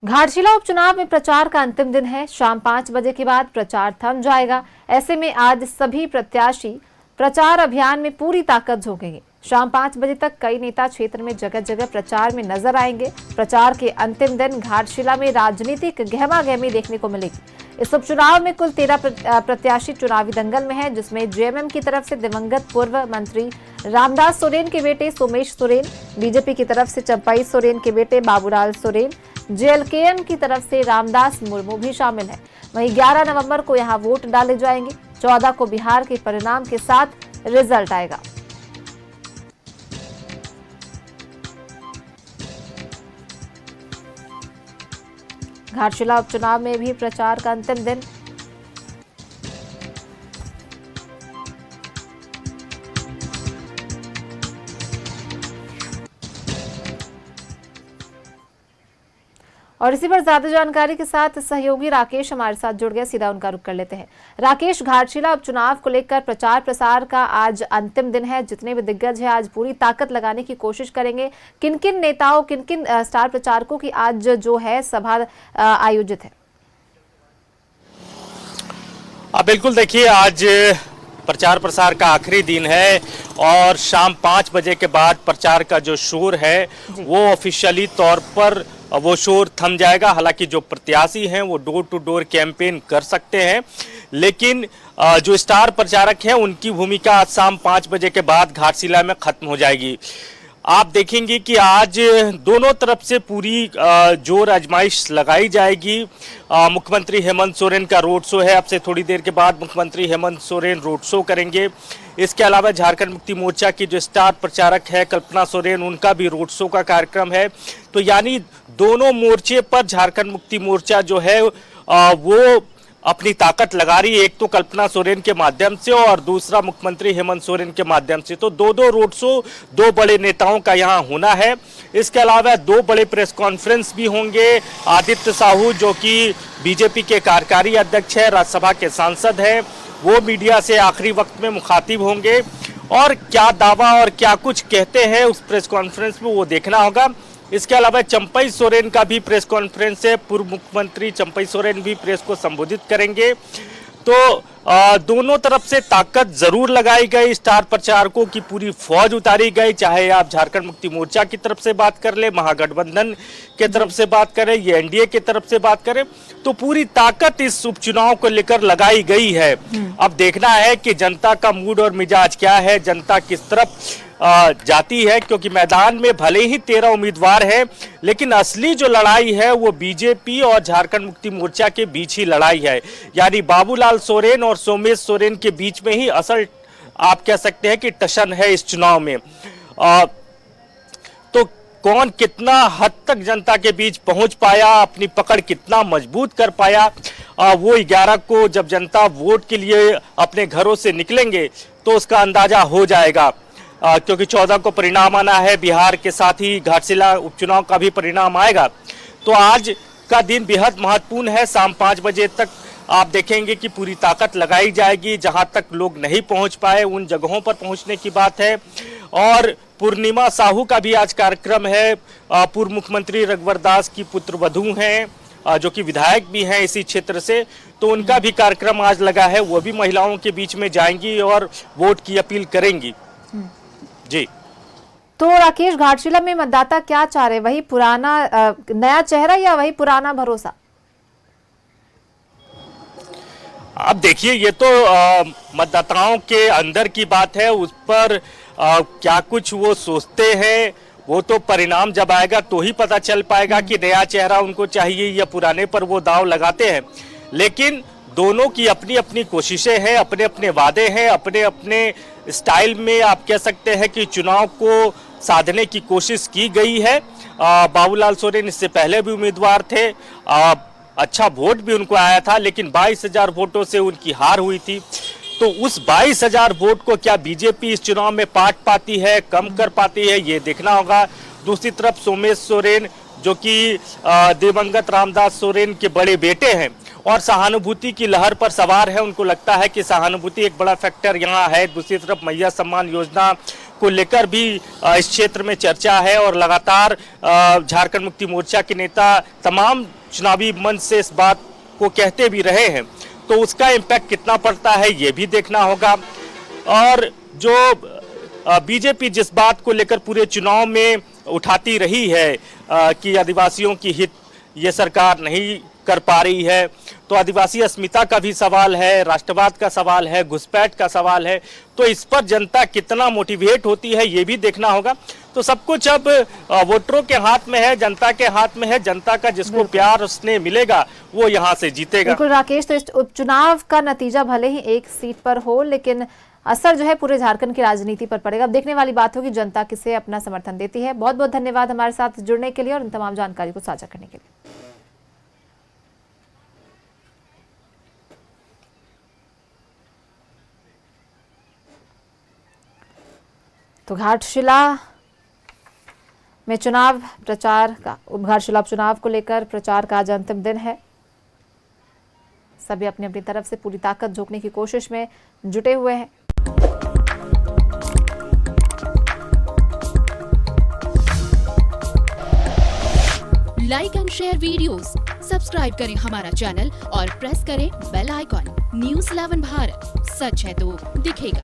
घाटशिला उपचुनाव में प्रचार का अंतिम दिन है। शाम 5 बजे के बाद प्रचार थम जाएगा। ऐसे में आज सभी प्रत्याशी प्रचार अभियान में पूरी ताकत झोंकेंगे। शाम 5 बजे तक कई नेता क्षेत्र में जगह जगह प्रचार में नजर आएंगे। प्रचार के अंतिम दिन घाटशिला में राजनीतिक गहमागहमी देखने को मिलेगी। इस उपचुनाव में कुल 13 प्रत्याशी चुनावी दंगल में हैं, जिसमें जेएमएम की तरफ से दिवंगत पूर्व मंत्री रामदास सोरेन के बेटे सोमेश सोरेन, बीजेपी की तरफ से चंपई सोरेन के बेटे बाबूलाल सोरेन, जेएलकेएम की तरफ से रामदास मुर्मू भी शामिल है। वहीं 11 नवंबर को यहां वोट डाले जाएंगे। 14 को बिहार के परिणाम के साथ रिजल्ट आएगा। घाटशिला उपचुनाव में भी प्रचार का अंतिम दिन। और इसी पर ज्यादा जानकारी के साथ सहयोगी राकेश हमारे साथ जुड़ गए। सीधा उनका रुख कर लेते हैं। राकेश, घाटशिला उपचुनाव को लेकर प्रचार प्रसार का आज अंतिम दिन है। जितने भी दिग्गज हैं आज पूरी ताकत लगाने की कोशिश करेंगे। किन किन नेताओं, किन किन स्टार प्रचारकों की आज जो है सभा आयोजित है? बिल्कुल, देखिए आज प्रचार प्रसार का आखिरी दिन है और शाम 5 बजे के बाद प्रचार का जो शोर है वो ऑफिशियली तौर पर वो शोर थम जाएगा। हालांकि जो प्रत्याशी हैं वो डोर टू डोर कैंपेन कर सकते हैं, लेकिन जो स्टार प्रचारक हैं उनकी भूमिका आज शाम 5 बजे के बाद घाटशिला में खत्म हो जाएगी। आप देखेंगे कि आज दोनों तरफ से पूरी जोर आजमाइश लगाई जाएगी। मुख्यमंत्री हेमंत सोरेन का रोड शो है। अब से थोड़ी देर के बाद मुख्यमंत्री हेमंत सोरेन रोड शो करेंगे। इसके अलावा झारखंड मुक्ति मोर्चा की जो स्टार प्रचारक है कल्पना सोरेन, उनका भी रोड शो का कार्यक्रम है। तो यानी दोनों मोर्चे पर झारखंड मुक्ति मोर्चा जो है वो अपनी ताकत लगा रही है। एक तो कल्पना सोरेन के माध्यम से और दूसरा मुख्यमंत्री हेमंत सोरेन के माध्यम से। तो दो रोड शो, दो बड़े नेताओं का यहाँ होना है। इसके अलावा 2 बड़े प्रेस कॉन्फ्रेंस भी होंगे। आदित्य साहू जो कि बीजेपी के कार्यकारी अध्यक्ष है, राज्यसभा के सांसद हैं, वो मीडिया से आखिरी वक्त में मुखातिब होंगे और क्या दावा और क्या कुछ कहते हैं उस प्रेस कॉन्फ्रेंस में वो देखना होगा। इसके अलावा चंपई सोरेन का भी प्रेस कॉन्फ्रेंस है। पूर्व मुख्यमंत्री चंपई सोरेन भी प्रेस को संबोधित करेंगे। तो दोनों तरफ से ताकत जरूर लगाई गई। स्टार प्रचारकों की पूरी फौज उतारी गई। चाहे आप झारखंड मुक्ति मोर्चा की तरफ से बात कर ले, महागठबंधन के तरफ से बात करें, ये एनडीए की तरफ से बात करें, तो पूरी ताकत इस उपचुनाव को लेकर लगाई गई है। अब देखना है कि जनता का मूड और मिजाज क्या है, जनता किस तरफ जाती है, क्योंकि मैदान में भले ही 13 उम्मीदवार हैं, लेकिन असली जो लड़ाई है वो बीजेपी और झारखंड मुक्ति मोर्चा के बीच ही लड़ाई है। यानी बाबूलाल सोरेन और सोमेश सोरेन के बीच में ही असल आप कह सकते हैं कि टशन है इस चुनाव में। तो कौन कितना हद तक जनता के बीच पहुंच पाया, अपनी पकड़ कितना मजबूत कर पाया, वो 11 को जब जनता वोट के लिए अपने घरों से निकलेंगे तो उसका अंदाजा हो जाएगा। क्योंकि 14 को परिणाम आना है, बिहार के साथ ही घाटशिला उपचुनाव का भी परिणाम आएगा। तो आज का दिन बेहद महत्वपूर्ण है। शाम 5 बजे तक आप देखेंगे कि पूरी ताकत लगाई जाएगी। जहां तक लोग नहीं पहुंच पाए उन जगहों पर पहुंचने की बात है। और पूर्णिमा साहू का भी आज कार्यक्रम है। पूर्व मुख्यमंत्री रघुवर दास की पुत्रवधू हैं, जो कि विधायक भी हैं इसी क्षेत्र से, तो उनका भी कार्यक्रम आज लगा है। वो भी महिलाओं के बीच में जाएंगी और वोट की अपील करेंगी। जी, तो राकेश, घाटशिला में मतदाता क्या चाह रहे, वही पुराना नया चेहरा या वही पुराना भरोसा? अब देखिए, ये तो मतदाताओं के अंदर की बात है। उस पर क्या कुछ वो सोचते हैं वो तो परिणाम जब आएगा तो ही पता चल पाएगा कि नया चेहरा उनको चाहिए या पुराने पर वो दांव लगाते हैं। लेकिन दोनों की अपनी अपनी कोशिशें हैं, अपने अपने वादे हैं, अपने अपने स्टाइल में आप कह सकते हैं कि चुनाव को साधने की कोशिश की गई है। बाबूलाल सोरेन इससे पहले भी उम्मीदवार थे। अच्छा वोट भी उनको आया था, लेकिन 22,000 वोटों से उनकी हार हुई थी। तो उस 22,000 वोट को क्या बीजेपी इस चुनाव में पाट पाती है, कम कर पाती है, ये देखना होगा। दूसरी तरफ सोमेश सोरेन जो कि दिवंगत रामदास सोरेन के बड़े बेटे हैं और सहानुभूति की लहर पर सवार है। उनको लगता है कि सहानुभूति एक बड़ा फैक्टर यहाँ है। दूसरी तरफ मैया सम्मान योजना को लेकर भी इस क्षेत्र में चर्चा है और लगातार झारखंड मुक्ति मोर्चा के नेता तमाम चुनावी मंच से इस बात को कहते भी रहे हैं। तो उसका इम्पैक्ट कितना पड़ता है ये भी देखना होगा। और जो बीजेपी जिस बात को लेकर पूरे चुनाव में उठाती रही है कि आदिवासियों की हित ये सरकार नहीं कर पा रही है, तो आदिवासी अस्मिता का भी सवाल है, राष्ट्रवाद का सवाल है, घुसपैठ का सवाल है। तो इस पर जनता कितना मोटिवेट होती है ये भी देखना होगा। तो सब कुछ अब वोटरों के हाथ में है, जनता के हाथ में है। जनता का जिसको प्यार स्नेह मिलेगा वो यहाँ से जीतेगा। बिल्कुल राकेश, तो इस उपचुनाव का नतीजा भले ही एक सीट पर हो, लेकिन असर जो है पूरे झारखंड की राजनीति पर पड़ेगा। अब देखने वाली बात होगी जनता किसे अपना समर्थन देती है। बहुत बहुत धन्यवाद हमारे साथ जुड़ने के लिए और इन तमाम जानकारी को साझा करने के लिए। तो घाटशिला में चुनाव प्रचार का घाटशिला उपचुनाव को लेकर प्रचार का आज अंतिम दिन है। सभी अपनी अपनी तरफ से पूरी ताकत झोंकने की कोशिश में जुटे हुए हैं। Like and share videos, subscribe करें हमारा चैनल और प्रेस करें बेल आइकॉन। न्यूज़ 11 भारत, सच है तो दिखेगा।